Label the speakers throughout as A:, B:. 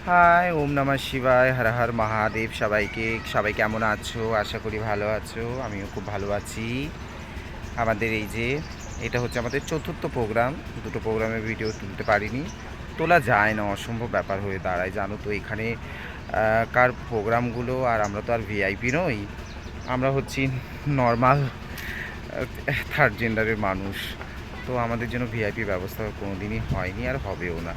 A: High, ওম নমঃ শিবায়, হর হর মহাদেব। সবাই কেমন আছো? আশা করি ভালো আছো। আমিও খুব ভালো আছি। আমাদের এই যে এটা হচ্ছে আমাদের চতুর্থ প্রোগ্রাম। দুটো প্রোগ্রামের ভিডিও তুলতে পারিনি, তোলা যায় না, অসম্ভব ব্যাপার হয়ে দাঁড়ায় জানো তো। এখানে কার প্রোগ্রামগুলো, আর আমরা তো আর ভিআইপি নই, আমরা হচ্ছি নর্মাল থার্ড জেন্ডারের মানুষ। তো আমাদের জন্য ভিআইপি ব্যবস্থা কোনো দিনই হয়নি আর হবেও না।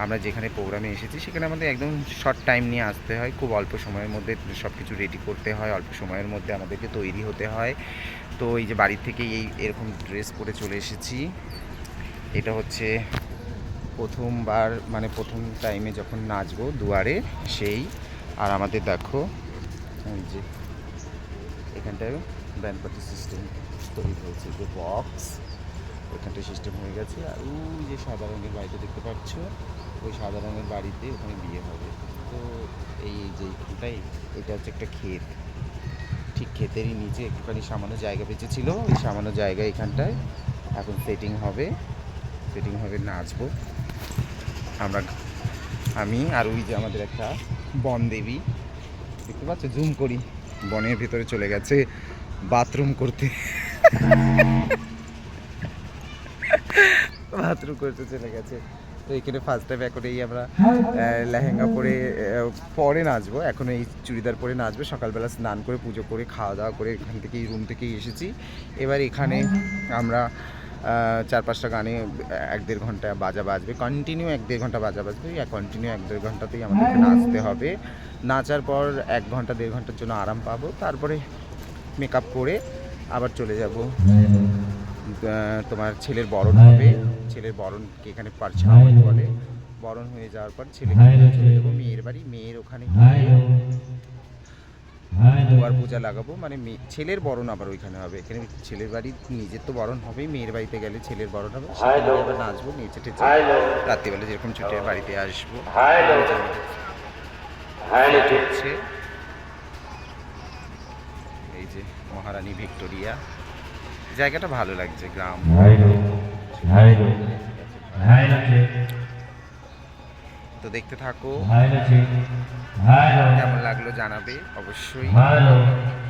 A: আমরা যেখানে প্রোগ্রামে এসেছি সেখানে আমাদের একদম শর্ট টাইম নিয়ে আসতে হয়, খুব অল্প সময়ের মধ্যে সব কিছু রেডি করতে হয়, অল্প সময়ের মধ্যে আমাদেরকে তৈরি হতে হয়। তো এই যে বাড়ির থেকেই এরকম ড্রেস পরে চলে এসেছি। এটা হচ্ছে প্রথমবার, মানে প্রথম টাইমে যখন নাচবো দুয়ারে সেই। আর আমাদের দেখো এই যে এখানটায় ব্যান্ড পার্টি সিস্টেম তৈরি হয়েছে, যে বক্স ওইখানটায় সিস্টেম হয়ে গেছে। আর ওই যে সাদা রঙের বাড়িতে দেখতে পাচ্ছ, ওই সাদা রঙের বাড়িতে ওখানে বিয়ে হবে। তো এই যে এইখানটাই, এটা হচ্ছে একটা ক্ষেত, ঠিক ক্ষেতেরই নিচে একটুখানি সামান্য জায়গা বেঁচেছিল, ওই সামান্য জায়গা এখানটায় এখন সেটিং হবে, নাচবো আমরা, আমি আর ওই যে আমাদের একটা বন দেবী দেখতে পাচ্ছ, জুম করি, বনের ভিতরে চলে গেছে বাথরুম করতে চলে গেছে। তো এখানে ফার্স্ট টাইম এখনই আমরা লেহেঙ্গা পরে নাচবো, এখন এই চুড়িদার পরে নাচবো। সকালবেলা স্নান করে পুজো করে খাওয়া দাওয়া করে এখান থেকেই রুম থেকেই এসেছি। এবার এখানে আমরা 4-5টা গানে 1-1.5 ঘন্টা বাজা বাজবে, কন্টিনিউ 1-1.5 ঘন্টা বাজা বাজবে। কন্টিনিউ 1-1.5 ঘন্টাতেই আমাদেরকে নাচতে হবে। নাচার পর 1 ঘন্টা 1.5 ঘন্টার জন্য আরাম পাবো, তারপরে মেকআপ করে আবার চলে যাব। তোমার ছেলের বরণ হবে, ছেলের বরণকে এখানে পারছাউনি বলে। বরণ হয়ে যাওয়ার পর ছেলেকে চলে যাবো মেয়ের বাড়ি, মেয়ের ওখানে দুয়ার পূজা লাগাবো, মানে ছেলের বরণ আবার ওইখানে হবে। এখানে ছেলের বাড়ি, নিজের তো বরণ হবেই, মেয়ের বাড়িতে গেলে ছেলের বরণ হবে, সেখানে আবার নাচবো, নেচে টেচে রাত্রিবেলা যেরকম ছুটে বাড়িতে আসবো। হচ্ছে এই যে মহারানী ভিক্টোরিয়া, জায়গাটা ভালো লাগছে, গ্রাম। তো দেখতে থাকো, কেমন লাগলো জানাবে অবশ্যই।